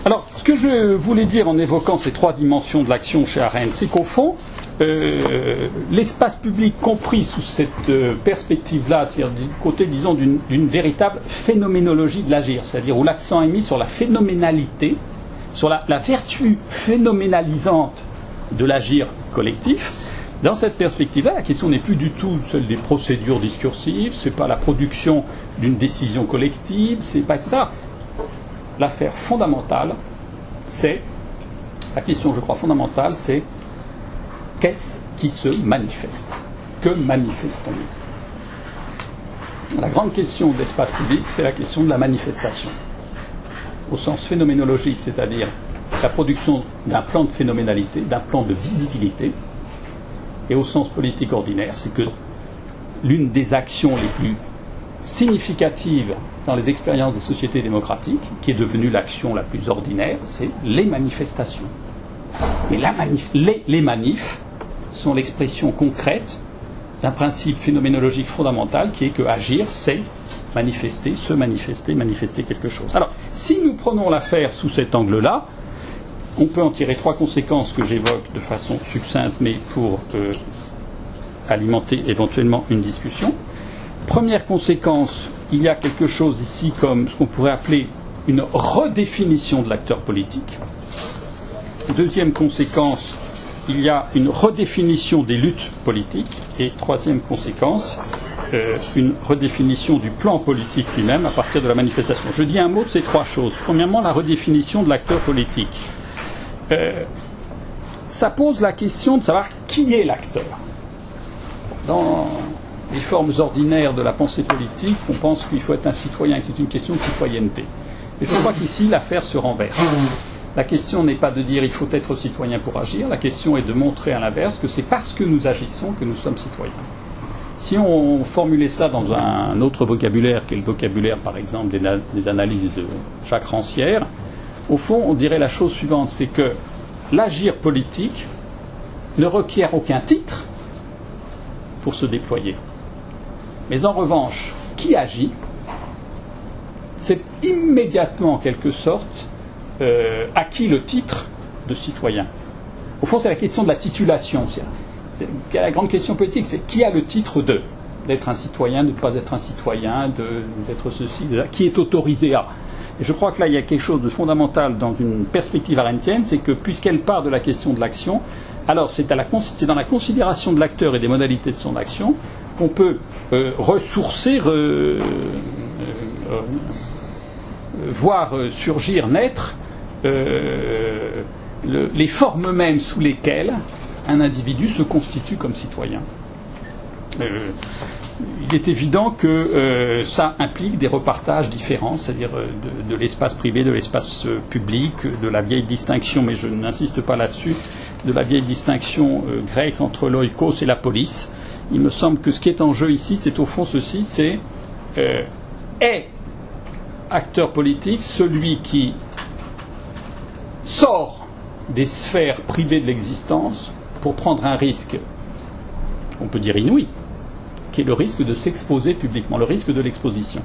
Alors, ce que je voulais dire en évoquant ces trois dimensions de l'action chez Arendt, c'est qu'au fond, l'espace public compris sous cette perspective-là, c'est-à-dire du côté, disons, d'une véritable phénoménologie de l'agir, c'est-à-dire où l'accent est mis sur la phénoménalité, sur la vertu phénoménalisante de l'agir collectif. Dans cette perspective-là, la question n'est plus du tout celle des procédures discursives, c'est pas la production d'une décision collective, c'est pas etc. L'affaire fondamentale, c'est la question, je crois, fondamentale, c'est qu'est-ce qui se manifeste? Que manifestons-nous? La grande question de l'espace public, c'est la question de la manifestation. Au sens phénoménologique, c'est-à-dire la production d'un plan de phénoménalité, d'un plan de visibilité, et au sens politique ordinaire, c'est que l'une des actions les plus significatives dans les expériences des sociétés démocratiques, qui est devenue l'action la plus ordinaire, c'est les manifestations. Et les manifs sont l'expression concrète d'un principe phénoménologique fondamental qui est que agir, c'est manifester, se manifester, manifester quelque chose. Alors, si nous prenons l'affaire sous cet angle-là, on peut en tirer trois conséquences que j'évoque de façon succincte, mais pour alimenter éventuellement une discussion. Première conséquence, il y a quelque chose ici comme ce qu'on pourrait appeler une redéfinition de l'acteur politique. Deuxième conséquence, il y a une redéfinition des luttes politiques. Et troisième conséquence, une redéfinition du plan politique lui-même à partir de la manifestation. Je dis un mot de ces trois choses. Premièrement, la redéfinition de l'acteur politique. Ça pose la question de savoir qui est l'acteur. Dans les formes ordinaires de la pensée politique, on pense qu'il faut être un citoyen, que c'est une question de citoyenneté. Et je crois qu'ici, l'affaire se renverse. La question n'est pas de dire il faut être citoyen pour agir, la question est de montrer à l'inverse que c'est parce que nous agissons que nous sommes citoyens. Si on formulait ça dans un autre vocabulaire, qui est le vocabulaire, par exemple, des analyses de Jacques Rancière, au fond, on dirait la chose suivante, c'est que l'agir politique ne requiert aucun titre pour se déployer. Mais en revanche, qui agit, c'est immédiatement, en quelque sorte, acquis le titre de citoyen. Au fond, c'est la question de la titulation. C'est la grande question politique, c'est qui a le titre d'être un citoyen, de ne pas être un citoyen, d'être ceci, qui est autorisé à. Et je crois que là, il y a quelque chose de fondamental dans une perspective arendtienne, c'est que puisqu'elle part de la question de l'action, alors c'est dans la considération de l'acteur et des modalités de son action qu'on peut ressourcer, voir surgir, naître les formes mêmes sous lesquelles un individu se constitue comme citoyen. Il est évident que ça implique des repartages différents, c'est-à-dire de l'espace privé, de l'espace public, de la vieille distinction, mais je n'insiste pas là-dessus, de la vieille distinction grecque entre l'oikos et la police. Il me semble que ce qui est en jeu ici, c'est au fond ceci, c'est est acteur politique celui qui sort des sphères privées de l'existence pour prendre un risque, on peut dire inouï, qui est le risque de s'exposer publiquement, le risque de l'exposition.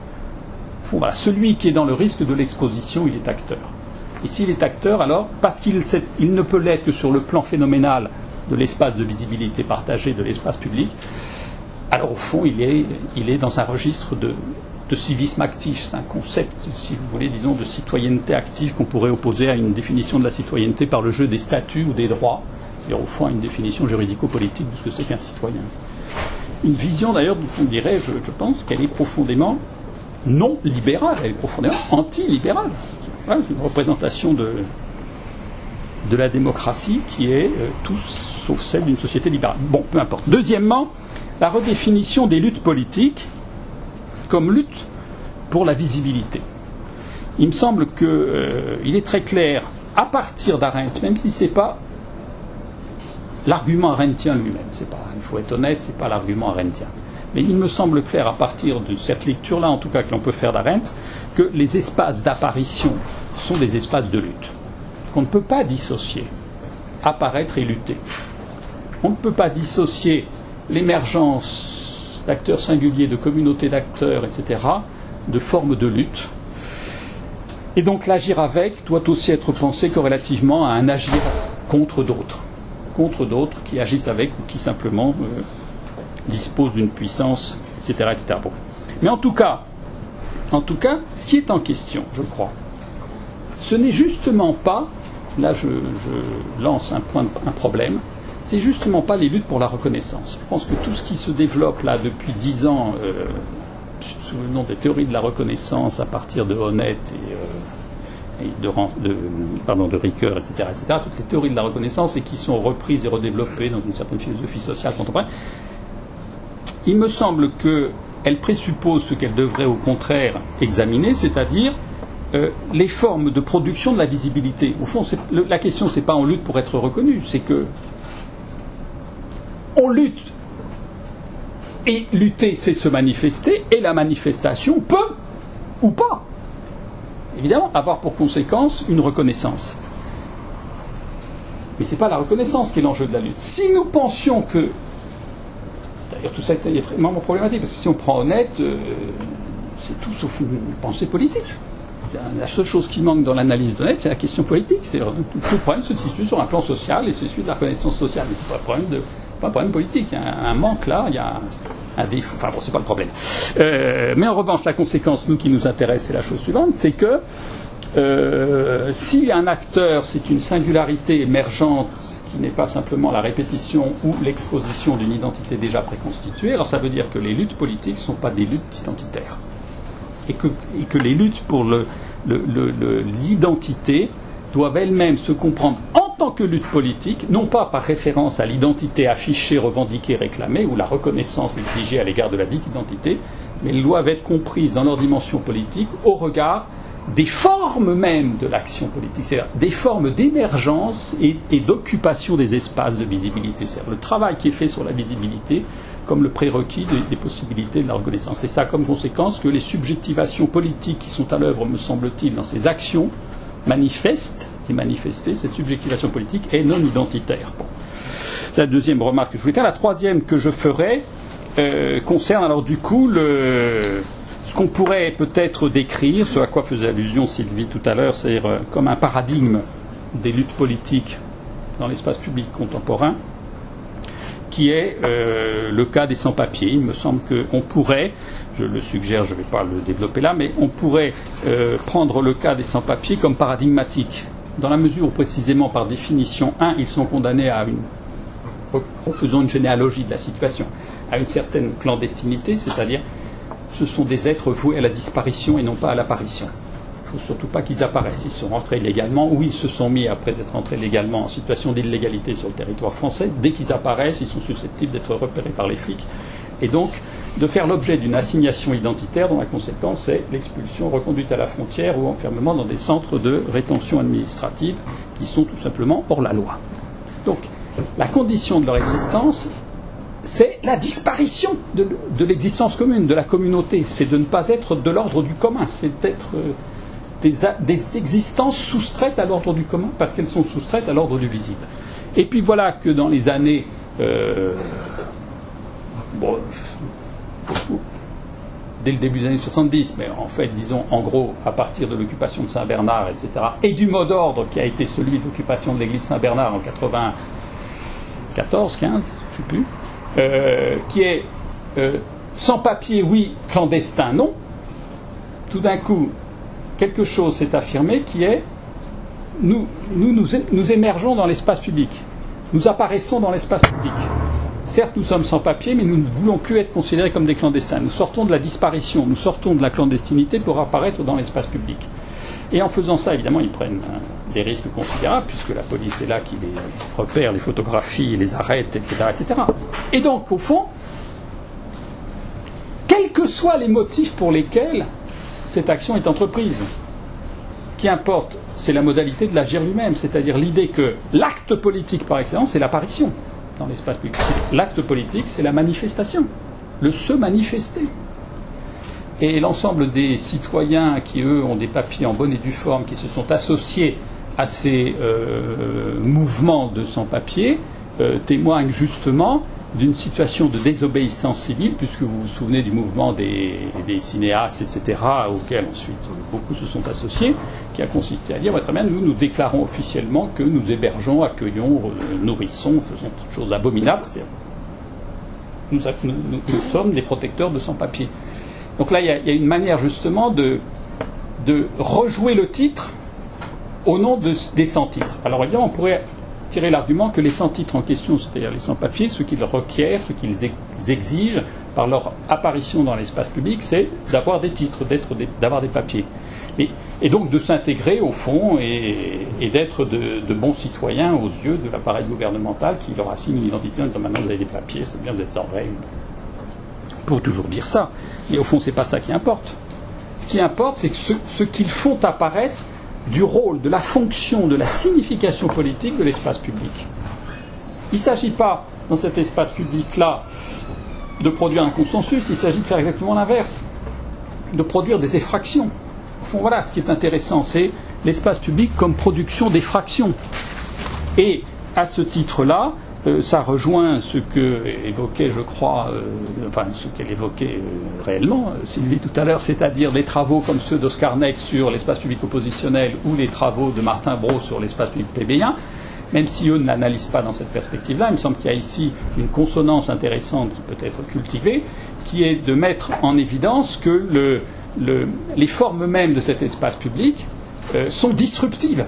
Voilà, celui qui est dans le risque de l'exposition, il est acteur. Et s'il est acteur, alors, parce qu'il ne peut l'être que sur le plan phénoménal de l'espace de visibilité partagée, de l'espace public, alors au fond, il est dans un registre de civisme actif. C'est un concept, si vous voulez, disons, de citoyenneté active qu'on pourrait opposer à une définition de la citoyenneté par le jeu des statuts ou des droits, c'est-à-dire au fond à une définition juridico-politique de ce que c'est qu'un citoyen. Une vision d'ailleurs dont on dirait, je pense, qu'elle est profondément non libérale, elle est profondément anti-libérale. Voilà, c'est une représentation de la démocratie qui est tout sauf celle d'une société libérale. Bon, peu importe. Deuxièmement, la redéfinition des luttes politiques comme lutte pour la visibilité. Il me semble qu'il est très clair, à partir d'Arendt, même si ce n'est pas l'argument arendtien lui-même, il faut être honnête, ce n'est pas l'argument arendtien. Mais il me semble clair, à partir de cette lecture-là, en tout cas que l'on peut faire d'Arendt, que les espaces d'apparition sont des espaces de lutte. Qu'on ne peut pas dissocier apparaître et lutter. On ne peut pas dissocier l'émergence d'acteurs singuliers, de communautés d'acteurs, etc., de formes de lutte. Et donc l'agir avec doit aussi être pensé corrélativement à un agir contre d'autres qui agissent avec ou qui simplement disposent d'une puissance, etc. etc. Bon. Mais en tout cas, ce qui est en question, je crois, ce n'est justement pas, là je lance un problème, c'est justement pas les luttes pour la reconnaissance. Je pense que tout ce qui se développe là depuis 10 ans, sous le nom des théories de la reconnaissance à partir de Honneth et de Ricoeur, etc., toutes les théories de la reconnaissance et qui sont reprises et redéveloppées dans une certaine philosophie sociale contemporaine, il me semble qu'elles présupposent ce qu'elles devraient au contraire examiner, c'est-à-dire les formes de production de la visibilité. Au fond, la question, c'est pas on lutte pour être reconnu, c'est que on lutte. Et lutter, c'est se manifester, et la manifestation peut, ou pas, évidemment, avoir pour conséquence une reconnaissance. Mais ce n'est pas la reconnaissance qui est l'enjeu de la lutte. Si nous pensions que... D'ailleurs, tout ça est vraiment problématique, parce que si on prend Honneth, c'est tout sauf une pensée politique. La seule chose qui manque dans l'analyse d'Honneth, c'est la question politique. Tout le problème se situe sur un plan social, et c'est celui de la reconnaissance sociale. Mais ce n'est pas un problème politique. Il y a un manque là, il y a un défaut. Enfin bon, c'est pas le problème. Mais en revanche, la conséquence, nous, qui nous intéresse, c'est la chose suivante, c'est que si un acteur, c'est une singularité émergente qui n'est pas simplement la répétition ou l'exposition d'une identité déjà préconstituée, alors ça veut dire que les luttes politiques ne sont pas des luttes identitaires. Et que les luttes pour l'identité doivent elles-mêmes se comprendre en tant que lutte politique, non pas par référence à l'identité affichée, revendiquée, réclamée, ou la reconnaissance exigée à l'égard de la dite identité, mais elles doivent être comprises dans leur dimension politique au regard des formes même de l'action politique, c'est-à-dire des formes d'émergence et d'occupation des espaces de visibilité, c'est-à-dire le travail qui est fait sur la visibilité comme le prérequis des possibilités de la reconnaissance. Et ça a comme conséquence que les subjectivations politiques qui sont à l'œuvre, me semble-t-il, dans ces actions manifestent et manifester cette subjectivation politique est non identitaire. Bon. C'est la deuxième remarque que je voulais faire. La troisième que je ferai concerne alors du coup ce qu'on pourrait peut-être décrire, ce à quoi faisait allusion Sylvie tout à l'heure, c'est-à-dire comme un paradigme des luttes politiques dans l'espace public contemporain, qui est le cas des sans-papiers. Il me semble qu'on pourrait, je le suggère, je ne vais pas le développer là, mais on pourrait prendre le cas des sans-papiers comme paradigmatique, dans la mesure où précisément, par définition, ils sont condamnés à refaisons une généalogie de la situation, à une certaine clandestinité, c'est-à-dire ce sont des êtres voués à la disparition et non pas à l'apparition. Il ne faut surtout pas qu'ils apparaissent. Ils sont rentrés légalement, ou ils se sont mis, après être rentrés légalement, en situation d'illégalité sur le territoire français. Dès qu'ils apparaissent, ils sont susceptibles d'être repérés par les flics. Et donc, de faire l'objet d'une assignation identitaire dont la conséquence est l'expulsion, reconduite à la frontière ou enfermement dans des centres de rétention administrative qui sont tout simplement hors la loi. Donc, la condition de leur existence, c'est la disparition de l'existence commune, de la communauté. C'est de ne pas être de l'ordre du commun, c'est d'être des existences soustraites à l'ordre du commun, parce qu'elles sont soustraites à l'ordre du visible. Et puis voilà que dans les années... dès le début des années 70, mais en fait, disons, en gros, à partir de l'occupation de Saint-Bernard, etc., et du mot d'ordre qui a été celui de l'occupation de l'église Saint-Bernard en 94, 15, je ne sais plus, qui est sans papier, oui, clandestin, non. Tout d'un coup, quelque chose s'est affirmé qui est nous émergeons dans l'espace public. Nous apparaissons dans l'espace public. Certes, nous sommes sans papier, mais nous ne voulons plus être considérés comme des clandestins. Nous sortons de la disparition, nous sortons de la clandestinité pour apparaître dans l'espace public. Et en faisant ça, évidemment, ils prennent des risques considérables, puisque la police est là qui les repère, les photographie, les arrête, etc., etc. Et donc, au fond, quels que soient les motifs pour lesquels cette action est entreprise, ce qui importe, c'est la modalité de l'agir lui-même, c'est-à-dire l'idée que l'acte politique par excellence, c'est l'apparition dans l'espace public. L'acte politique, c'est la manifestation, le se manifester. Et l'ensemble des citoyens qui, eux, ont des papiers en bonne et due forme, qui se sont associés à ces mouvements de sans-papiers, témoignent justement d'une situation de désobéissance civile, puisque vous vous souvenez du mouvement des cinéastes, etc., auquel ensuite beaucoup se sont associés, qui a consisté à dire, très bien, nous déclarons officiellement que nous hébergeons, accueillons, nourrissons, faisons toutes choses abominables. Nous sommes des protecteurs de sans-papiers. Donc là, il y a une manière justement de rejouer le titre au nom des sans-titres. Alors évidemment, on pourrait tirer l'argument que les sans-titres en question, c'est-à-dire les sans-papiers, ce qu'ils requièrent, ce qu'ils exigent par leur apparition dans l'espace public, c'est d'avoir des titres, d'avoir des papiers. Et donc de s'intégrer au fond et d'être de bons citoyens aux yeux de l'appareil gouvernemental qui leur assigne une identité en disant maintenant vous avez des papiers, c'est bien, vous êtes en règle. Pour toujours dire ça. Mais au fond, c'est pas ça qui importe. Ce qui importe, c'est que ce qu'ils font apparaître du rôle, de la fonction, de la signification politique de l'espace public. Il ne s'agit pas, dans cet espace public-là, de produire un consensus, il s'agit de faire exactement l'inverse, de produire des effractions. Au fond, voilà, ce qui est intéressant, c'est l'espace public comme production d'effractions. Et à ce titre-là, ça rejoint ce que évoquait, je crois, ce qu'elle évoquait réellement, Sylvie, tout à l'heure, c'est-à-dire des travaux comme ceux d'Oscar Neck sur l'espace public oppositionnel ou les travaux de Martin Braud sur l'espace public plébéien, même si eux ne l'analysent pas dans cette perspective-là. Il me semble qu'il y a ici une consonance intéressante qui peut être cultivée, qui est de mettre en évidence que les formes mêmes de cet espace public sont disruptives.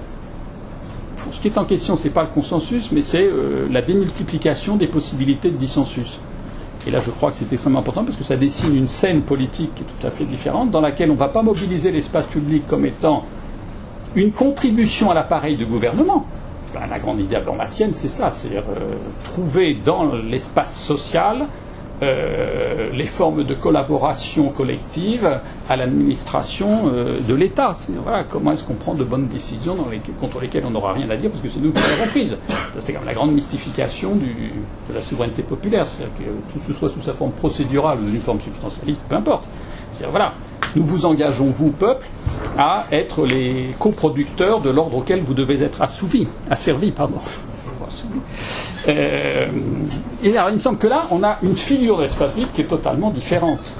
Ce qui est en question, ce n'est pas le consensus, mais c'est la démultiplication des possibilités de dissensus. Et là, je crois que c'est extrêmement important parce que ça dessine une scène politique qui est tout à fait différente, dans laquelle on ne va pas mobiliser l'espace public comme étant une contribution à l'appareil de gouvernement. La grande idée habermasienne, c'est ça, c'est trouver dans l'espace social les formes de collaboration collective à l'administration de l'État. Voilà, comment est-ce qu'on prend de bonnes décisions contre lesquelles on n'aura rien à dire parce que c'est nous qui l'avons prises. C'est quand même la grande mystification de la souveraineté populaire, c'est-à-dire que tout ce soit sous sa forme procédurale ou d'une forme substantialiste, peu importe. C'est-à-dire, voilà, nous vous engageons, vous, peuple, à être les coproducteurs de l'ordre auquel vous devez être asservis. Et alors, il me semble que là, on a une figure de l'espace public qui est totalement différente.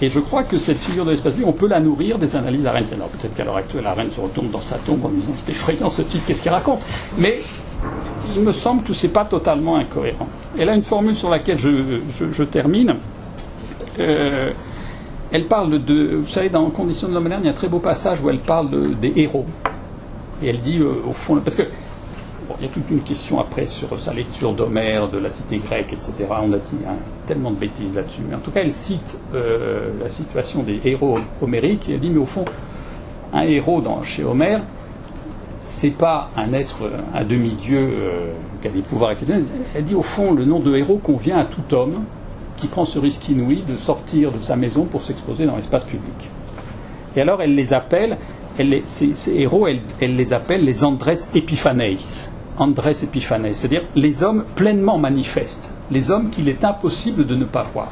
Et je crois que cette figure de l'espace public, on peut la nourrir des analyses d'Arendt. Alors peut-être qu'à l'heure actuelle, Arendt se retourne dans sa tombe en disant c'est effrayant ce type, qu'est-ce qu'il raconte ? Mais il me semble que c'est pas totalement incohérent. Et là, une formule sur laquelle je termine. Elle parle vous savez, dans Conditions de l'homme moderne, il y a un très beau passage où elle parle des héros. Et elle dit, au fond, parce que il y a toute une question après sur sa lecture d'Homère, de la cité grecque, etc. On a dit tellement de bêtises là-dessus. Mais en tout cas, elle cite la situation des héros homériques et elle dit, mais au fond, un héros chez Homère, c'est pas un être, un demi-dieu qui a des pouvoirs exceptionnels. Elle dit, au fond, le nom de héros convient à tout homme qui prend ce risque inouï de sortir de sa maison pour s'exposer dans l'espace public. Et alors, elle les appelle, ces héros, elle les appelle les Andrés Epiphanes. Andrés Epiphanes, c'est-à-dire les hommes pleinement manifestes, les hommes qu'il est impossible de ne pas voir.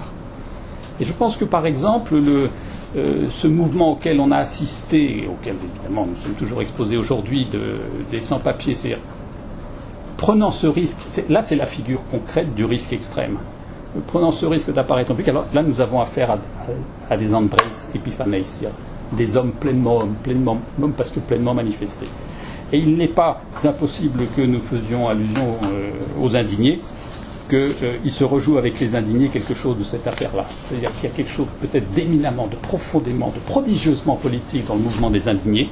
Et je pense que, par exemple, ce mouvement auquel on a assisté, et auquel, évidemment, nous sommes toujours exposés aujourd'hui, des sans-papiers, c'est-à-dire prenant ce risque, là, c'est la figure concrète du risque extrême. Prenant ce risque d'apparaître en public, alors là, nous avons affaire à des Andrés Epiphanes, c'est-à-dire des hommes pleinement hommes, parce que pleinement manifestés. Et il n'est pas impossible que nous faisions allusion aux indignés, qu'il se rejoue avec les indignés quelque chose de cette affaire-là. C'est-à-dire qu'il y a quelque chose peut-être d'éminemment, de profondément, de prodigieusement politique dans le mouvement des indignés,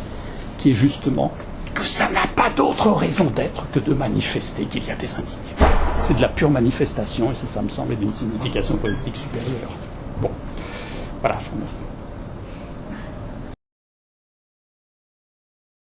qui est justement que ça n'a pas d'autre raison d'être que de manifester qu'il y a des indignés. C'est de la pure manifestation, et ça me semble d'une signification politique supérieure. Bon, voilà, je vous remercie.